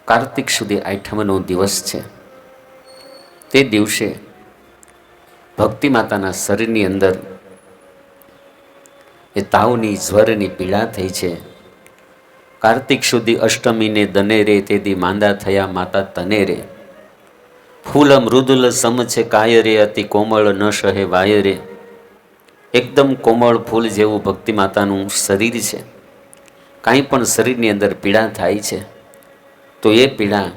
કાર્તિક સુધી આઠમનો દિવસ છે. તે દિવસે ભક્તિ માતાના શરીરની અંદર એ તાવની જ્વરની પીડા થઈ છે. કાર્તિક સુધી અષ્ટમીને દને રે તેથી માંદા થયા માતા તને રે. ફૂલ મૃદુલ સમ છે કાય રે અતિ કોમળ ન સહે વાય રે. એકદમ કોમળ ફૂલ જેવું ભક્તિ માતાનું શરીર છે. કાંઈ પણ શરીરની અંદર પીડા થાય છે તો એ પીડા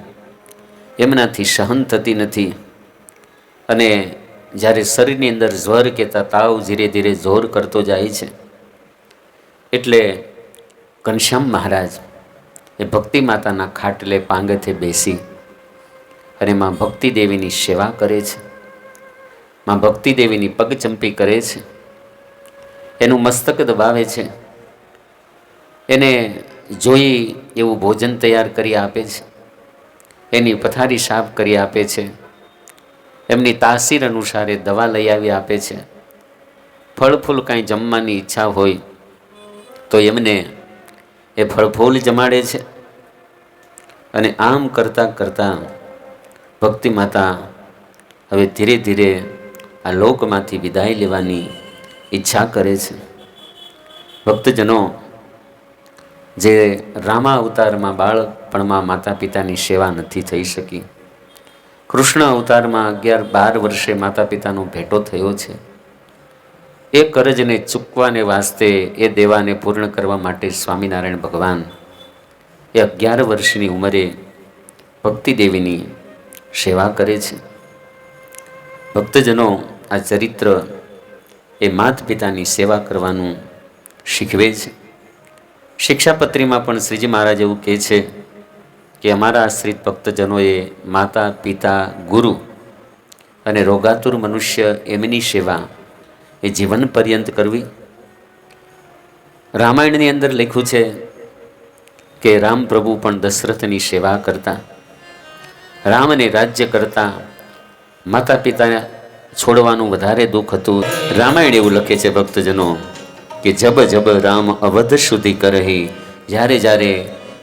એમનાથી સહન થતી નથી. અને જ્યારે શરીરની અંદર જ્વર કહેતા તાવ ધીરે ધીરે જોર કરતો જાય છે એટલે ઘનશ્યામ મહારાજ એ ભક્તિ માતાના ખાટલે પાંગથે બેસી અને માં ભક્તિ દેવીની સેવા કરે છે. માં ભક્તિ દેવીની પગચંપી કરે છે, એનું મસ્તક દબાવે છે, એને જોઈ એવું ભોજન તૈયાર કરી આપે છે, એની પથારી સાફ કરી આપે છે, એમની તાસીર અનુસારે દવા લઈ આવી આપે છે. ફળ ફૂલ કાંઈ જમવાની ઈચ્છા હોય તો એમને એ ફળફૂલ જમાડે છે. અને આમ કરતાં કરતાં ભક્તિ માતા હવે ધીરે ધીરે આ લોકમાંથી વિદાય લેવાની ઈચ્છા કરે છે. ભક્તજનો, જે રામા અવતારમાં બાળપણમાં માતા પિતાની સેવા નથી થઈ શકી, કૃષ્ણ અવતારમાં 11-12 વર્ષે માતા પિતાનો ભેટો થયો છે, એ કરજને ચૂકવાને વાસ્તે, એ દેવાને પૂર્ણ કરવા માટે સ્વામિનારાયણ ભગવાન એ 11 વર્ષની ઉંમરે ભક્તિ દેવીની સેવા કરે છે. ભક્તજનો, આ ચરિત્ર એ માતા પિતાની સેવા કરવાનું શીખવે છે. શિક્ષાપત્રીમાં પણ શ્રીજી મહારાજ એવું કહે છે કે અમારા આશ્રિત ભક્તજનોએ માતા પિતા ગુરુ અને રોગાતુર મનુષ્ય એમની સેવા એ જીવન પર્યંત કરવી. રામાયણની અંદર લખ્યું છે કે રામ પ્રભુ પણ દશરથની સેવા કરતા, રામને રાજ્ય કરતા માતા પિતા છોડવાનું વધારે દુઃખ હતું. રામાયણ એવું લખે છે ભક્તજનો કે જબ જબ રામ અવધ સુધી કરહી, જ્યારે જ્યારે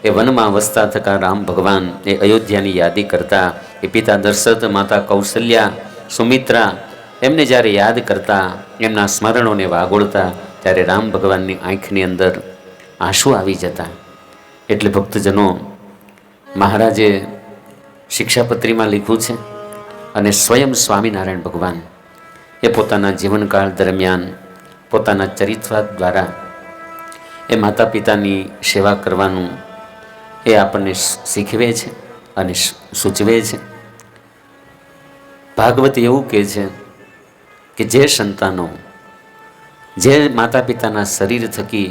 એ વનમાં વસતા થતા રામ ભગવાન એ અયોધ્યાની યાદી કરતા, એ પિતા દશરથ, માતા કૌશલ્યા, સુમિત્રા એમને જ્યારે યાદ કરતા, એમના સ્મરણોને વાગોળતા, ત્યારે રામ ભગવાનની આંખની અંદર આંસુ આવી જતા. એટલે ભક્તજનો, મહારાજે શિક્ષાપત્રીમાં લખ્યું છે અને સ્વયં સ્વામિનારાયણ ભગવાન એ પોતાના જીવનકાળ દરમિયાન પોતાના ચરિત્ર દ્વારા એ માતા પિતાની સેવા કરવાનું એ આપણને શીખવે છે અને સૂચવે છે. ભાગવત એવું કહે છે કે જે સંતાનો જે માતા પિતાના શરીર થકી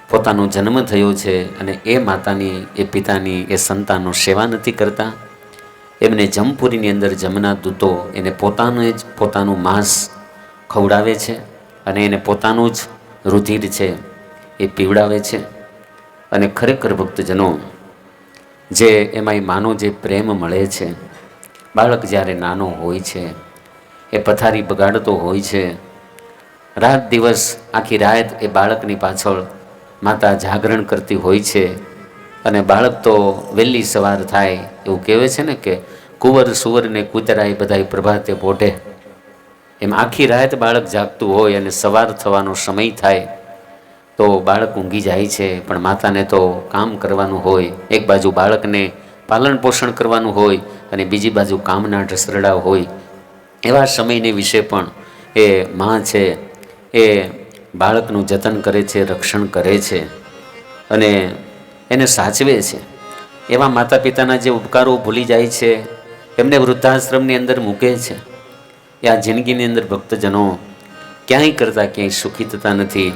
પોતાનો જન્મ થયો છે અને એ માતાની એ પિતાની એ સંતાનો સેવા નથી કરતા, એમને જમપુરીની અંદર જમના દૂતો એને પોતાનું માંસ ખવડાવે છે અને એને પોતાનું જ રુધિર છે એ પીવડાવે છે. અને ખરેખર ભક્તજનો, જે એમાં માનો જે પ્રેમ મળે છે, બાળક જ્યારે નાનો હોય છે એ પથારી બગાડતો હોય છે, રાત દિવસ આખી રાત એ બાળકની પાછળ માતા જાગરણ કરતી હોય છે, અને બાળક તો વહેલી સવાર થાય એવું કહેવાય છે ને કે કુંવર સુવરને કૂતરાય બધાય પ્રભાતે પોઢે, એમ આખી રાત બાળક જાગતું હોય અને સવાર થવાનો સમય થાય તો બાળક ઊંઘી જાય છે. પણ માતાને તો કામ કરવાનું હોય, એક બાજુ બાળકને પાલન પોષણ કરવાનું હોય અને બીજી બાજુ કામના ઢસરડા હોય. એવા સમયને વિશે પણ એ માં છે એ બાળકનું જતન કરે છે, રક્ષણ કરે છે અને એને સાચવે છે. એવા માતા પિતાના જે ઉપકારો ભૂલી જાય છે, એમને વૃદ્ધાશ્રમની અંદર મૂકે છે. એ આ જિંદગીની અંદર ભક્તજનો ક્યાંય કરતાં ક્યાંય સુખી થતા નથી.